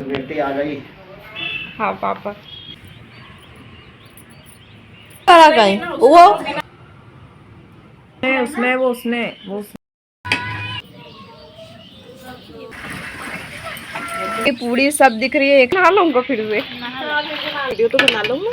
बेटी आ गई। हाँ पापा करा गई वो ये पूरी सब दिख रही है। एक नहा लूंगा फिर से वीडियो तो बना लूंगा।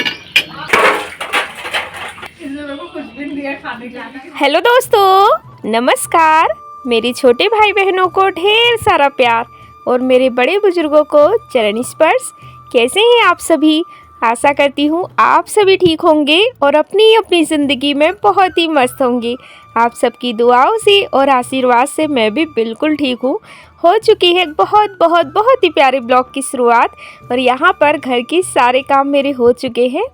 हेलो दोस्तों, नमस्कार। मेरे छोटे भाई बहनों को ढेर सारा प्यार और मेरे बड़े बुजुर्गों को चरण स्पर्श। कैसे हैं आप सभी? आशा करती हूँ आप सभी ठीक होंगे और अपनी अपनी ज़िंदगी में बहुत ही मस्त होंगे। आप सबकी दुआओं से और आशीर्वाद से मैं भी बिल्कुल ठीक हूँ। हो चुकी है बहुत बहुत बहुत ही प्यारे ब्लॉग की शुरुआत और यहाँ पर घर के सारे काम मेरे हो चुके हैं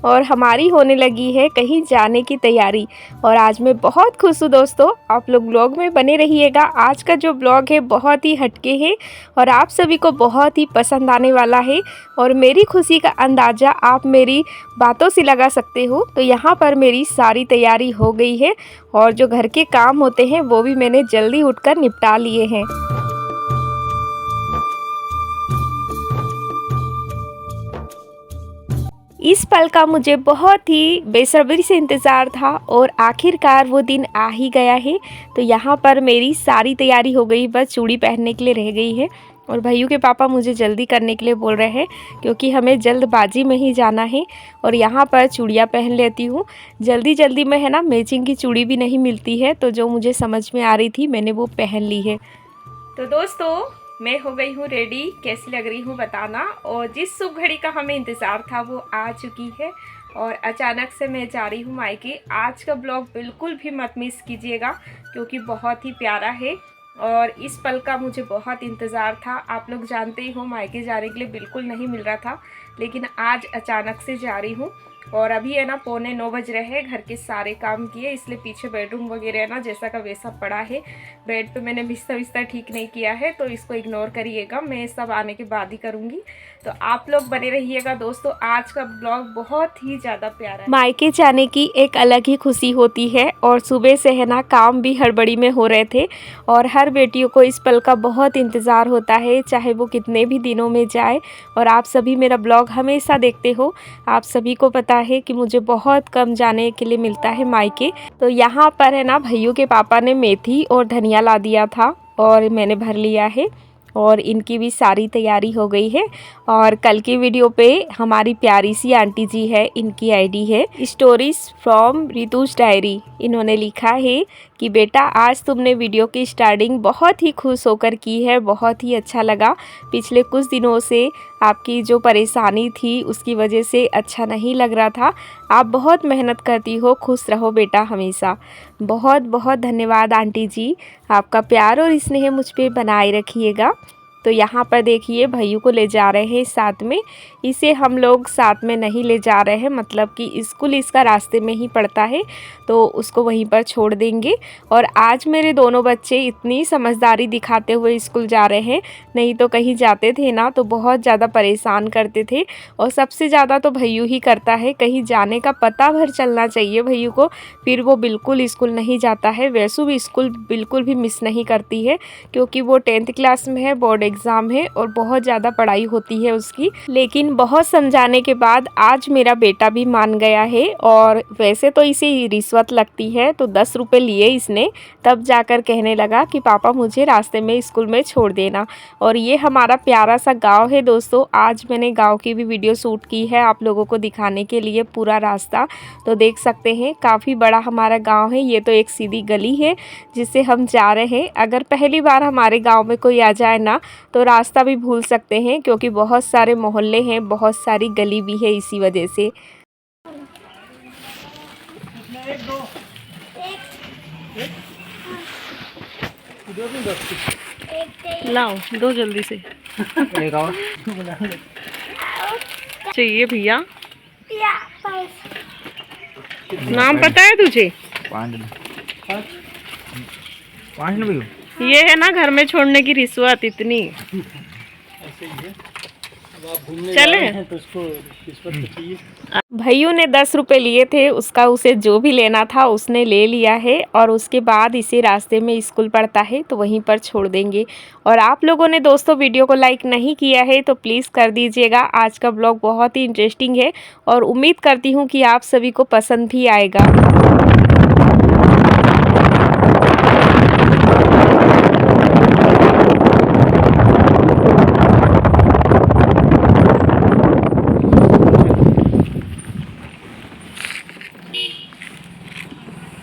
और हमारी होने लगी है कहीं जाने की तैयारी। और आज मैं बहुत खुश हूँ दोस्तों, आप लोग ब्लॉग में बने रहिएगा। आज का जो ब्लॉग है बहुत ही हटके है और आप सभी को बहुत ही पसंद आने वाला है और मेरी खुशी का अंदाज़ा आप मेरी बातों से लगा सकते हो। तो यहाँ पर मेरी सारी तैयारी हो गई है और जो घर के काम होते हैं वो भी मैंने जल्दी उठकर निपटा लिए हैं। इस पल का मुझे बहुत ही बेसब्री से इंतज़ार था और आखिरकार वो दिन आ ही गया है। तो यहाँ पर मेरी सारी तैयारी हो गई, बस चूड़ी पहनने के लिए रह गई है और भैयू के पापा मुझे जल्दी करने के लिए बोल रहे हैं क्योंकि हमें जल्दबाजी में ही जाना है। और यहाँ पर चूड़ियाँ पहन लेती हूँ जल्दी जल्दी में, है ना। मैचिंग की चूड़ी भी नहीं मिलती है तो जो मुझे समझ में आ रही थी मैंने वो पहन ली है। तो दोस्तों मैं हो गई हूँ रेडी, कैसी लग रही हूँ बताना। और जिस शुभ घड़ी का हमें इंतज़ार था वो आ चुकी है और अचानक से मैं जा रही हूँ मायके। आज का ब्लॉग बिल्कुल भी मत मिस कीजिएगा क्योंकि बहुत ही प्यारा है और इस पल का मुझे बहुत इंतज़ार था। आप लोग जानते ही हो मायके जाने के लिए बिल्कुल नहीं मिल रहा था, लेकिन आज अचानक से जा रही हूँ। और अभी है ना 8:45 बज रहे हैं, घर के सारे काम किए इसलिए पीछे बेडरूम वगैरह है ना जैसा का वैसा पड़ा है। बेड पे मैंने बिस्तर ठीक नहीं किया है तो इसको इग्नोर करिएगा, मैं सब आने के बाद ही करूँगी। तो आप लोग बने रहिएगा दोस्तों, आज का ब्लॉग बहुत ही ज़्यादा प्यारा है। मायके जाने की एक अलग ही खुशी होती है और सुबह से है ना काम भी हड़बड़ी में हो रहे थे और हर बेटियों को इस पल का बहुत इंतज़ार होता है, चाहे वो कितने भी दिनों में जाए। और आप सभी मेरा ब्लॉग हमेशा देखते हो, आप सभी को पता है कि मुझे बहुत कम जाने के लिए मिलता है मायके। तो यहाँ पर है ना भैयू के पापा ने मेथी और धनिया ला दिया था और मैंने भर लिया है और इनकी भी सारी तैयारी हो गई है। और कल की वीडियो पे हमारी प्यारी सी आंटी जी है, इनकी आईडी है स्टोरीज फ्रॉम रितुज डायरी। इन्होंने लिखा है कि बेटा आज तुमने वीडियो की स्टार्टिंग बहुत ही खुश होकर की है, बहुत ही अच्छा लगा। पिछले कुछ दिनों से आपकी जो परेशानी थी उसकी वजह से अच्छा नहीं लग रहा था। आप बहुत मेहनत करती हो, खुश रहो बेटा हमेशा। बहुत बहुत धन्यवाद आंटी जी, आपका प्यार और स्नेह मुझ पे बनाए रखिएगा। तो यहाँ पर देखिए भैयू को ले जा रहे हैं साथ में, इसे हम लोग साथ में नहीं ले जा रहे हैं, मतलब कि स्कूल इसका रास्ते में ही पड़ता है तो उसको वहीं पर छोड़ देंगे। और आज मेरे दोनों बच्चे इतनी समझदारी दिखाते हुए स्कूल जा रहे हैं, नहीं तो कहीं जाते थे ना तो बहुत ज़्यादा परेशान करते थे और सबसे ज़्यादा तो भैयू ही करता है। कहीं जाने का पता भर चलना चाहिए भैयू को, फिर वो बिल्कुल स्कूल नहीं जाता है। वैसू भी स्कूल बिल्कुल भी मिस नहीं करती है क्योंकि वो 10th क्लास में है, बोर्ड एग्ज़ाम है और बहुत ज़्यादा पढ़ाई होती है उसकी। लेकिन बहुत समझाने के बाद आज मेरा बेटा भी मान गया है। और वैसे तो इसे रिश्वत लगती है तो 10 रुपये लिए इसने, तब जाकर कहने लगा कि पापा मुझे रास्ते में स्कूल में छोड़ देना। और ये हमारा प्यारा सा गांव है दोस्तों, आज मैंने गांव की भी वीडियो शूट की है आप लोगों को दिखाने के लिए पूरा रास्ता। तो देख सकते हैं काफ़ी बड़ा हमारा गाँव है। ये तो एक सीधी गली है जिससे हम जा रहे हैं। अगर पहली बार हमारे गाँव में कोई आ जाए ना तो रास्ता भी भूल सकते हैं क्योंकि बहुत सारे मोहल्ले हैं, बहुत सारी गली भी है इसी वजह से। लाओ दो जल्दी से चाहिए भैया। नाम पता है तुझे? ये है ना घर में छोड़ने की रिश्वत इतनी। चले तो उसको रिश्वत तो चाहिए। भैया ने 10 रुपए लिए थे, उसका उसे जो भी लेना था उसने ले लिया है और उसके बाद इसे रास्ते में स्कूल पड़ता है तो वहीं पर छोड़ देंगे। और आप लोगों ने दोस्तों वीडियो को लाइक नहीं किया है तो प्लीज़ कर दीजिएगा। आज का ब्लॉग बहुत ही इंटरेस्टिंग है और उम्मीद करती हूँ कि आप सभी को पसंद भी आएगा।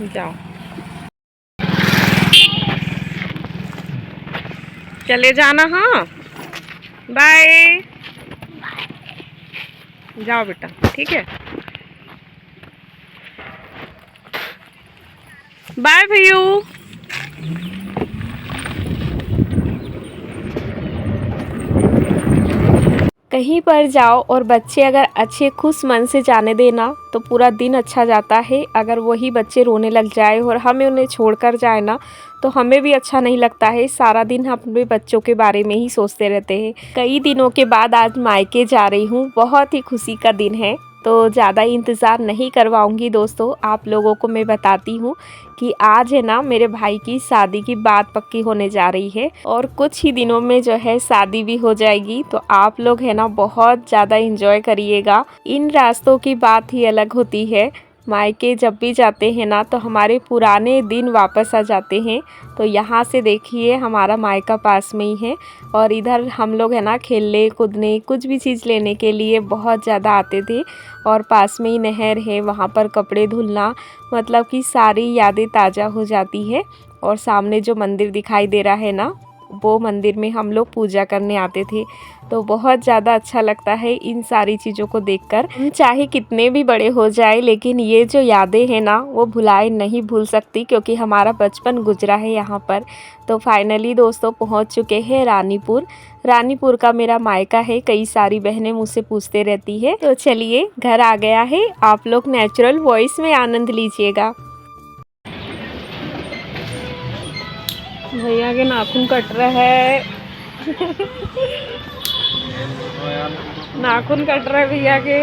जाओ, चले जाना। हाँ, बाय। जाओ बेटा, ठीक है, बाय भैयू। कहीं पर जाओ और बच्चे अगर अच्छे खुश मन से जाने देना तो पूरा दिन अच्छा जाता है। अगर वही बच्चे रोने लग जाए और हमें उन्हें छोड़कर जाए ना तो हमें भी अच्छा नहीं लगता है। सारा दिन हम अपने बच्चों के बारे में ही सोचते रहते हैं। कई दिनों के बाद आज मायके जा रही हूँ, बहुत ही खुशी का दिन है। तो ज़्यादा इंतज़ार नहीं करवाऊँगी दोस्तों, आप लोगों को मैं बताती हूँ कि आज है ना मेरे भाई की शादी की बात पक्की होने जा रही है और कुछ ही दिनों में जो है शादी भी हो जाएगी। तो आप लोग है ना बहुत ज़्यादा एंजॉय करिएगा। इन रास्तों की बात ही अलग होती है। मायके जब भी जाते हैं ना तो हमारे पुराने दिन वापस आ जाते हैं। तो यहाँ से देखिए हमारा मायका पास में ही है और इधर हम लोग है ना खेलने कूदने कुछ भी चीज़ लेने के लिए बहुत ज़्यादा आते थे। और पास में ही नहर है, वहाँ पर कपड़े धुलना, मतलब कि सारी यादें ताज़ा हो जाती है। और सामने जो मंदिर दिखाई दे रहा है ना, वो मंदिर में हम लोग पूजा करने आते थे। तो बहुत ज़्यादा अच्छा लगता है इन सारी चीज़ों को देखकर। हम चाहे कितने भी बड़े हो जाए लेकिन ये जो यादें हैं ना वो भुलाए नहीं भूल सकती, क्योंकि हमारा बचपन गुजरा है यहाँ पर। तो फाइनली दोस्तों पहुँच चुके हैं रानीपुर। रानीपुर का मेरा मायका है। कई सारी बहनें मुझसे पूछते रहती है। तो चलिए घर आ गया है। आप लोग नेचुरल वॉइस में आनंद लीजिएगा। भैया के नाखून कट रहा है। नाखून कट रहा है भैया के।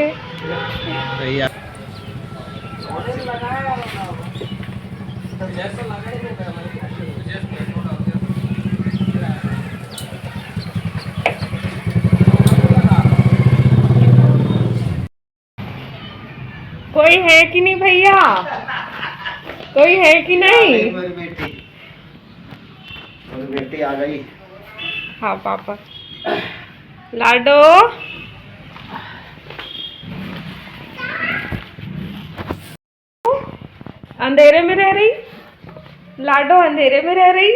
कोई है कि नहीं भैया? कोई है कि नहीं? मेरी बेटी आ गई। हाँ पापा। लाडो, अंधेरे में रह रही? लाडो अंधेरे में रह रही?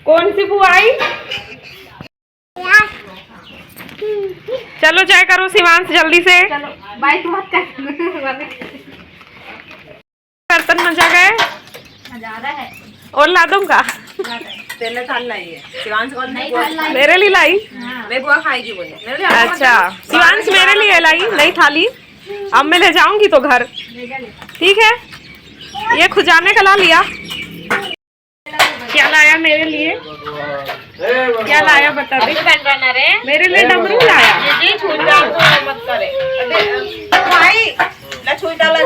कौन सी बुआ आई? चलो जाए करो शिवांश जल्दी से। चलो बाइक मत कर। बर्तन मजा गए है और ला दूंगा। तेरे थाल लाई है शिवांश को नहीं मेरे लिए लाई। मैं बुआ खाएगी बोले। अच्छा शिवांश मेरे लिए लाई नहीं थाली। अब मैं ले जाऊंगी तो घर, ठीक है। ये खुजाने का ला लिया। क्या लाया मेरे लिए? क्या लाया बता दे। मेरे लिए डमरू लाया। मत करे भाई लछुई डाला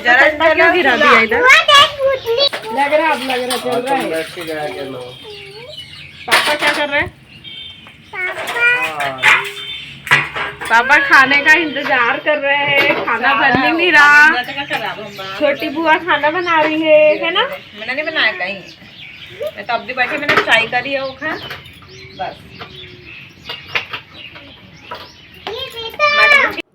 जरा क्यों गिरा दिया इधर? लग रहा चल रहा है। पापा क्या कर रहे हैं? पापा खाने का इंतजार कर रहे हैं। खाना बन नहीं रहा। छोटी बुआ खाना बना रही है ना? मैंने नहीं बनाया कहीं, मैं तो अब भी बैठी, मैंने चाय करी है वो खा बस।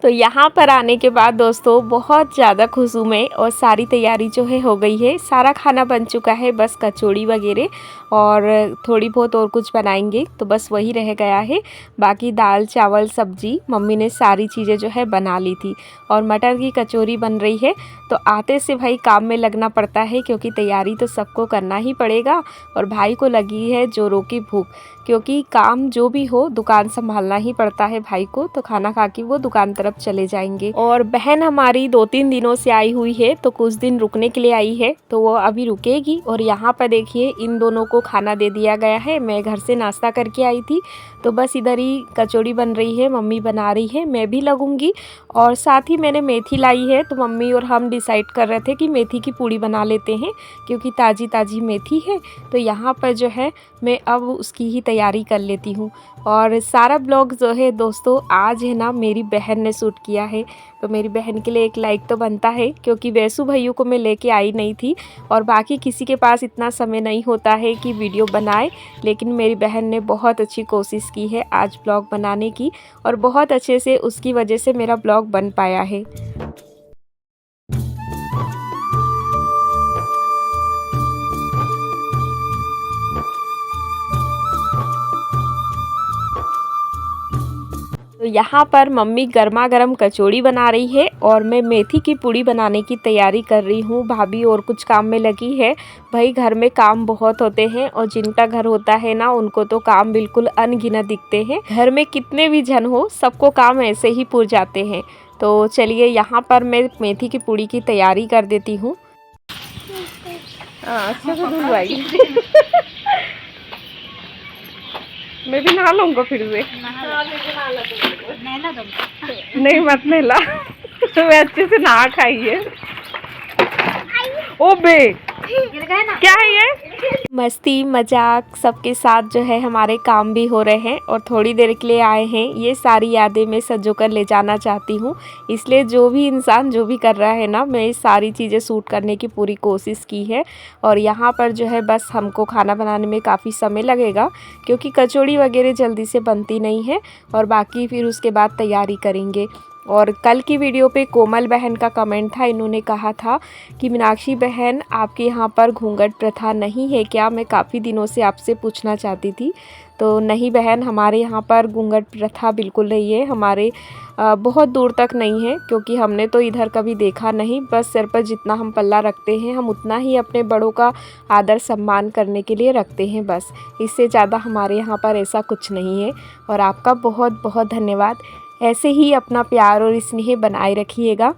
तो यहाँ पर आने के बाद दोस्तों बहुत ज़्यादा खुश हूँ मैं। और सारी तैयारी जो है हो गई है, सारा खाना बन चुका है। बस कचौड़ी वगैरह और थोड़ी बहुत और कुछ बनाएंगे तो बस वही रह गया है। बाकी दाल चावल सब्जी मम्मी ने सारी चीज़ें जो है बना ली थी और मटर की कचौरी बन रही है। तो आते से भाई काम में लगना पड़ता है, क्योंकि तैयारी तो सबको करना ही पड़ेगा। और भाई को लगी है जोरों की भूख, क्योंकि काम जो भी हो दुकान संभालना ही पड़ता है भाई को। तो खाना खा के वो दुकान तरफ चले जाएंगे। और बहन हमारी 2-3 दिनों से आई हुई है, तो कुछ दिन रुकने के लिए आई है, तो वो अभी रुकेगी। और यहाँ पर देखिए इन दोनों को खाना दे दिया गया है। मैं घर से नाश्ता करके आई थी, तो बस इधर ही कचौड़ी बन रही है, मम्मी बना रही है, मैं भी लगूंगी। और साथ ही मैंने मेथी लाई है, तो मम्मी और हम डिसाइड कर रहे थे कि मेथी की पूड़ी बना लेते हैं, क्योंकि ताज़ी ताज़ी मेथी है। तो यहाँ पर जो है मैं अब उसकी ही तैयारी कर लेती हूँ। और सारा ब्लॉग जो है दोस्तों आज है ना मेरी बहन ने शूट किया है, तो मेरी बहन के लिए एक लाइक तो बनता है, क्योंकि वैसू भैया को मैं लेके आई नहीं थी और बाकी किसी के पास इतना समय नहीं होता है कि वीडियो बनाए। लेकिन मेरी बहन ने बहुत अच्छी कोशिश की है आज ब्लॉग बनाने की, और बहुत अच्छे से उसकी वजह से मेरा ब्लॉग बन पाया है। तो यहाँ पर मम्मी गर्मा गर्म कचौड़ी बना रही है और मैं मेथी की पूड़ी बनाने की तैयारी कर रही हूँ। भाभी और कुछ काम में लगी है। भाई घर में काम बहुत होते हैं, और जिनका घर होता है ना उनको तो काम बिल्कुल अनगिनत दिखते हैं। घर में कितने भी जन हो सबको काम ऐसे ही पूर जाते हैं। तो चलिए यहाँ पर मैं मेथी की पूड़ी की तैयारी कर देती हूँ। अच्छा से धुलवाई मैं भी नहा लूँगा फिर से। नहीं मत नहला तो अच्छे से नहा खाइए। ओ बे क्या है ये? मस्ती मजाक सबके साथ जो है हमारे काम भी हो रहे हैं, और थोड़ी देर के लिए आए हैं। ये सारी यादें मैं सजो कर ले जाना चाहती हूँ, इसलिए जो भी इंसान जो भी कर रहा है ना, मैं सारी चीज़ें शूट करने की पूरी कोशिश की है। और यहाँ पर जो है बस हमको खाना बनाने में काफ़ी समय लगेगा, क्योंकि कचौड़ी वगैरह जल्दी से बनती नहीं है, और बाकी फिर उसके बाद तैयारी करेंगे। और कल की वीडियो पे कोमल बहन का कमेंट था, इन्होंने कहा था कि मीनाक्षी बहन आपके यहाँ पर घूंघट प्रथा नहीं है क्या? मैं काफ़ी दिनों से आपसे पूछना चाहती थी। तो नहीं बहन, हमारे यहाँ पर घूंघट प्रथा बिल्कुल नहीं है। हमारे बहुत दूर तक नहीं है, क्योंकि हमने तो इधर कभी देखा नहीं। बस सिर पर जितना हम पल्ला रखते हैं हम उतना ही अपने बड़ों का आदर सम्मान करने के लिए रखते हैं, बस। इससे ज़्यादा हमारे यहाँ पर ऐसा कुछ नहीं है। और आपका बहुत बहुत धन्यवाद। ऐसे ही अपना प्यार और स्नेह बनाए रखिएगा।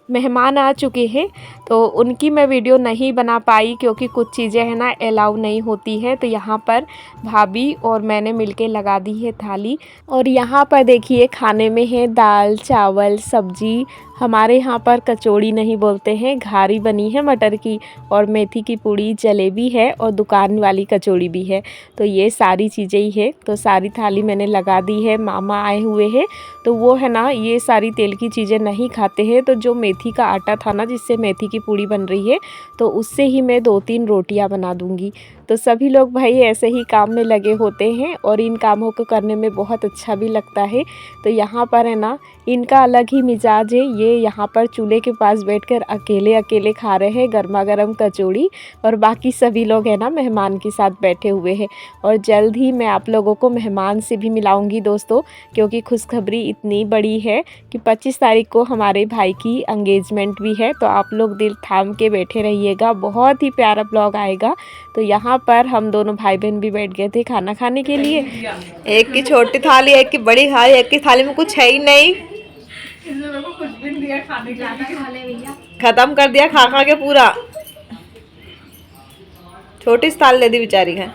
मेहमान आ चुके हैं, तो उनकी मैं वीडियो नहीं बना पाई, क्योंकि कुछ चीज़ें हैं ना अलाउ नहीं होती है। तो यहाँ पर भाभी और मैंने मिलके लगा दी है थाली। और यहाँ पर देखिए खाने में है दाल चावल सब्जी। हमारे यहाँ पर कचौड़ी नहीं बोलते हैं, घारी बनी है मटर की, और मेथी की पूड़ी, जलेबी है, और दुकान वाली कचौड़ी भी है। तो ये सारी चीज़ें ही है। तो सारी थाली मैंने लगा दी है। मामा आए हुए हैं, तो वो है ना ये सारी तेल की चीज़ें नहीं खाते हैं। तो जो मेथी का आटा था ना जिससे मेथी की पूड़ी बन रही है, तो उससे ही मैं 2-3 रोटियां बना दूंगी। तो सभी लोग भाई ऐसे ही काम में लगे होते हैं, और इन कामों को करने में बहुत अच्छा भी लगता है। तो यहाँ पर है ना इनका अलग ही मिजाज है। ये यहाँ पर चूल्हे के पास बैठकर अकेले अकेले खा रहे हैं गर्मा गर्म कचौड़ी, और बाकी सभी लोग है ना मेहमान के साथ बैठे हुए हैं। और जल्द ही मैं आप लोगों को मेहमान से भी मिलाऊंगी दोस्तों, क्योंकि खुशखबरी इतनी बड़ी है कि 25 तारीख को हमारे भाई की एंगेजमेंट भी है। तो आप लोग दिल थाम के बैठे रहिएगा, बहुत ही प्यारा ब्लॉग आएगा। तो यहाँ पर हम दोनों भाई बहन भी बैठ गए थे खाना खाने के लिए। एक की छोटी थाली, एक की बड़ी थाली, एक की थाली में कुछ है ही नहीं। खत्म कर दिया खा खा के पूरा। छोटी सी थाली ले दी बेचारी है।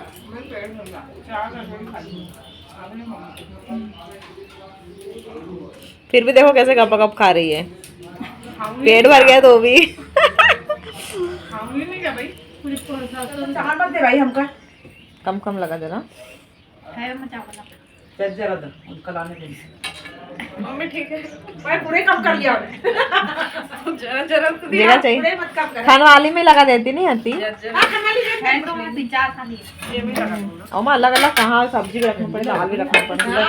फिर भी देखो कैसे गप गप खा रही है। पेट भर गया तो भी भाई हमका कम कम लगा देना। मम्मी ठीक है भाई, पूरे कम कर लिया जरा जरा तो देना चाहिए। खाना वाली में लगा देती नहीं आती। और अलग अलग कहाँ सब्जी भी रखना पड़ेगा, दाल भी रखना पड़ेगा।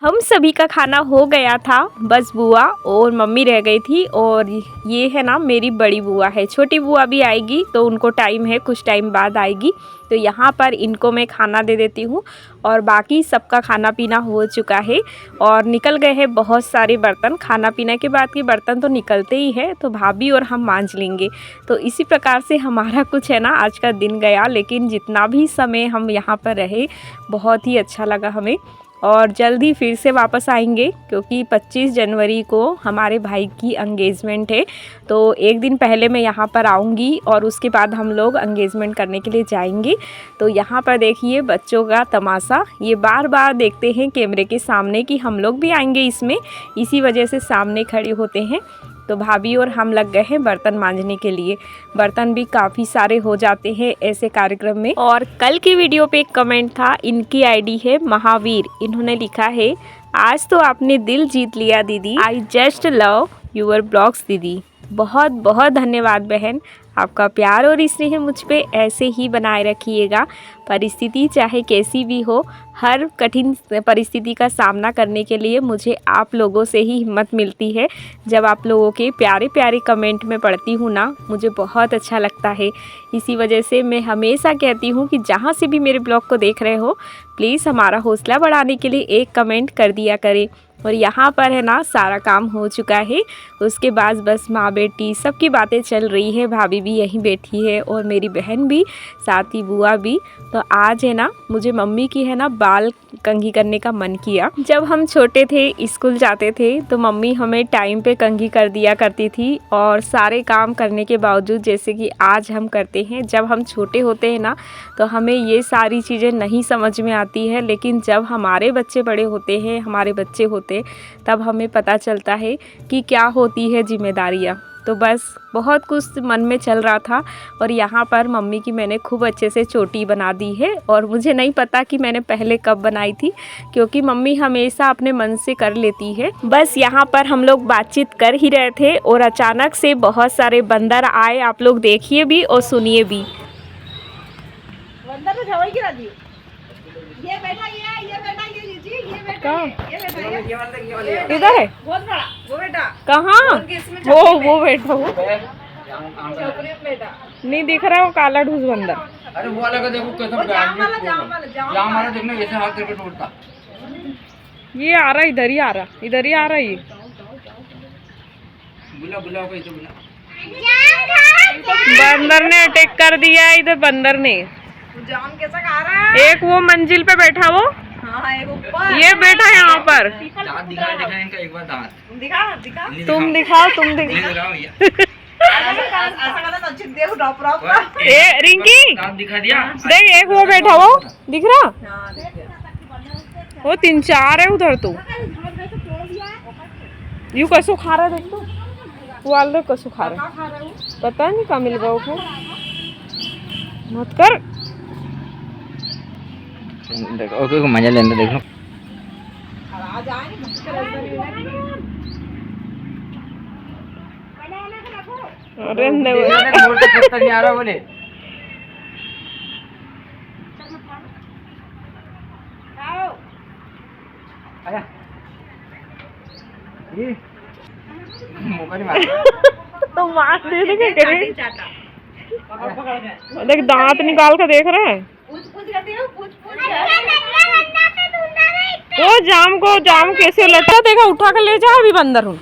हम सभी का खाना हो गया था, बस बुआ और मम्मी रह गई थी। और ये है ना मेरी बड़ी बुआ है, छोटी बुआ भी आएगी तो उनको टाइम है, कुछ टाइम बाद आएगी। तो यहाँ पर इनको मैं खाना दे देती हूँ और बाकी सबका खाना पीना हो चुका है और निकल गए हैं बहुत सारे बर्तन। खाना पीना के बाद के बर्तन तो निकलते ही है, तो भाभी और हम मांज लेंगे। तो इसी प्रकार से हमारा कुछ है ना आज का दिन गया, लेकिन जितना भी समय हम यहाँ पर रहे बहुत ही अच्छा लगा हमें। और जल्दी फिर से वापस आएंगे क्योंकि 25 जनवरी को हमारे भाई की एंगेजमेंट है। तो एक दिन पहले मैं यहाँ पर आऊँगी और उसके बाद हम लोग एंगेजमेंट करने के लिए जाएंगे। तो यहाँ पर देखिए बच्चों का तमाशा, ये बार बार देखते हैं कैमरे के सामने कि हम लोग भी आएंगे इसमें, इसी वजह से सामने खड़े होते हैं। तो भाभी और हम लग गए हैं बर्तन मांजने के लिए। बर्तन भी काफ़ी सारे हो जाते हैं ऐसे कार्यक्रम में। और कल की वीडियो पे एक कमेंट था, इनकी आईडी है महावीर, इन्होंने लिखा है आज तो आपने दिल जीत लिया दीदी, I just love your blogs दीदी। बहुत बहुत धन्यवाद बहन, आपका प्यार और स्नेह मुझ पे ऐसे ही बनाए रखिएगा। परिस्थिति चाहे कैसी भी हो, हर कठिन परिस्थिति का सामना करने के लिए मुझे आप लोगों से ही हिम्मत मिलती है। जब आप लोगों के प्यारे प्यारे कमेंट में पढ़ती हूँ ना, मुझे बहुत अच्छा लगता है। इसी वजह से मैं हमेशा कहती हूँ कि जहाँ से भी मेरे ब्लॉग को देख रहे हो, प्लीज़ हमारा हौसला बढ़ाने के लिए एक कमेंट कर दिया करें। और यहाँ पर है ना सारा काम हो चुका है, उसके बाद बस माँ बेटी सबकी बातें चल रही है। भाभी भी यहीं बैठी है और मेरी बहन भी, साथ ही बुआ भी। तो आज है ना मुझे मम्मी की है ना बाल कंघी करने का मन किया। जब हम छोटे थे, स्कूल जाते थे, तो मम्मी हमें टाइम पे कंघी कर दिया करती थी। और सारे काम करने के बावजूद जैसे कि आज हम करते हैं, जब हम छोटे होते हैं ना तो हमें ये सारी चीज़ें नहीं समझ में आती है, लेकिन जब हमारे बच्चे बड़े होते हैं, हमारे बच्चे होते, तब हमें पता चलता है कि क्या होती है जिम्मेदारियाँ। तो बस बहुत कुछ मन में चल रहा था। और यहाँ पर मम्मी की मैंने खूब अच्छे से चोटी बना दी है। और मुझे नहीं पता कि मैंने पहले कब बनाई थी, क्योंकि मम्मी हमेशा अपने मन से कर लेती है। बस यहाँ पर हम लोग बातचीत कर ही रहे थे और अचानक से बहुत सारे बंदर आए, आप लोग देखिए भी और सुनिए भी। बंदर तो झवई गिरा दी। ये बैठा, ये बैठा, ये लीजिए, ये बैठा, ये बैठा, इधर है बहुत बड़ा वो बेटा। कहाँ? वो बैठा, वो चौपड़ी में बैठा नहीं दिख रहा है, वो काला ढूस बंदर। अरे वो वाला का देखो कैसा जाम वाला जाम वाला देखना, ऐसे हाथ करके तोड़ता। ये आ रहा, इधर ही आ रहा, इधर ही आ रहा है। बुला बुला को इसे बुला। बंदर ने अटैक कर दिया इधर, बंदर ने। जाम कैसा खा रहा है? एक वो मंजिल पे बैठा, वो हाँ एक ऊपर, ये बैठा यहाँ पर। दांत दिखा इनका एक बार, दांत दिखा दिखा। तुम दिखाओ, तुम नहीं दिखाओ। दिखाओ भैया। ऐसा वाला तो अच्छी देख ड्रॉप ड्रॉप। ए रिंकी दांत दिखा दिया। देख, एक वो बैठा, वो दिख रहा, हाँ देखिए। वो 3-4 है उधर। तो यू कसो खा रहा है, देख तो वाल कसो खा रहा है, पता नहीं कहाँ मिल गया उसको। मत कर, देखो ओके को मजा लेने देखो। आज आए अरे मोड़ तो पत्ता नहीं आ रहा बोले। आया ये मौका नहीं मारा तो मार दे देंगे करे। चाटा पकड़ गए। देख दांत निकाल कर देख रहा है। पूछ करती हो, पूछ वो जाम कैसे लटा, देखा उठा कर ले जा, अभी बंदर हूँ।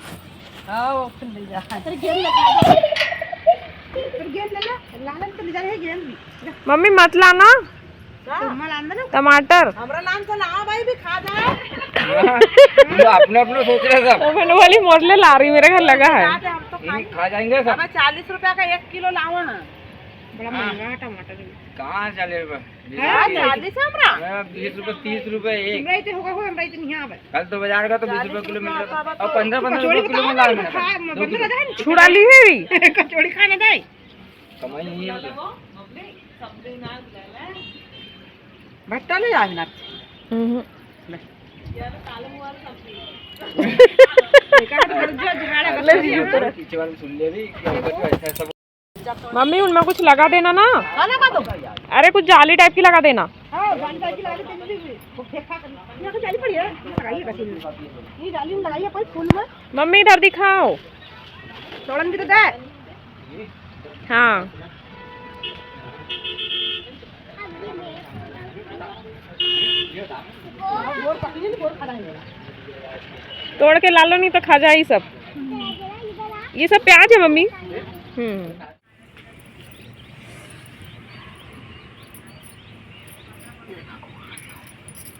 आओ फिर ले जा। फिर गेंद लगा दे, फिर गेंद ले ले, लालन तो ले जा है गेंद भी। मम्मी मत लाना टमाटर, हमरा नाम तो ना भाई भी खा जा। अपने अपने सोच रहे सब। तो मैंने वाली मोटले ला रही, मेरे घर लगा है। हम तो खा जाएंगे सब। 40 रुपया का 1 किलो लावा ना। बड़ा महंगा है टमाटर। कहाँ 40 रुपए? 40 है हमरा। 20 रुपए 30 रुपए एक। हमरा इते होगा, हमरा इते नहीं आवे। कल तो बाजार का तो 20 रुपए किलो मिल रहा था, अब 15-15 रुपए किलो मिल रहा है। छुड़ा ली है भी। कचौड़ी खाने दे। कमाई नहीं है भट्टा ले जाए ना। पीछे वाले सुन ले भी, ऐसा सब मम्मी उनमें कुछ लगा देना ना। हाँ लगा दो। अरे कुछ जाली टाइप की लगा देना। हाँ जाली लगा के तेल भी वो फेंका कर। यहाँ तो जाली पड़ी है, लगाइए बस ये जाली में लगाइए कोई फूल में। मम्मी इधर दिखाओ। तोड़न भी तो दे। हाँ और पकड़ी नहीं, और खड़ा है। तोड़ के ला लो, नहीं तो खा जाए सब। ये सब प्याज है मम्मी।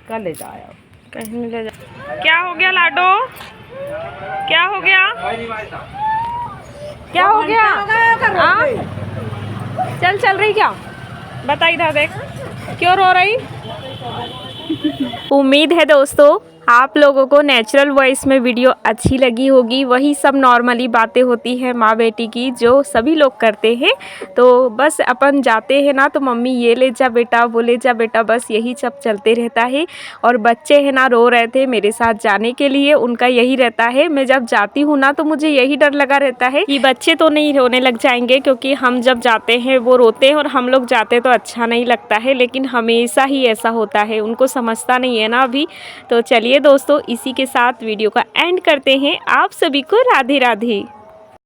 कल ले जाओ, कहीं ले जाओ। क्या हो गया लाडो? क्या हो गया? क्या हो गया? हाँ? चल रही क्या? बता इधर देख, क्यों रो रही? उम्मीद है दोस्तों आप लोगों को नेचुरल वॉइस में वीडियो अच्छी लगी होगी। वही सब नॉर्मली बातें होती हैं माँ बेटी की, जो सभी लोग करते हैं। तो बस अपन जाते हैं ना तो मम्मी ये ले जा बेटा, वो ले जा बेटा, बस यही सब चलते रहता है। और बच्चे हैं ना रो रहे थे मेरे साथ जाने के लिए, उनका यही रहता है। मैं जब जाती हूँ ना तो मुझे यही डर लगा रहता है कि बच्चे तो नहीं रोने लग जाएंगे, क्योंकि हम जब जाते हैं वो रोते हैं और हम लोग जाते तो अच्छा नहीं लगता है। लेकिन हमेशा ही ऐसा होता है, उनको समझता नहीं है ना अभी। तो चलिए दोस्तों, इसी के साथ वीडियो का एंड करते हैं। आप सभी को राधे राधे।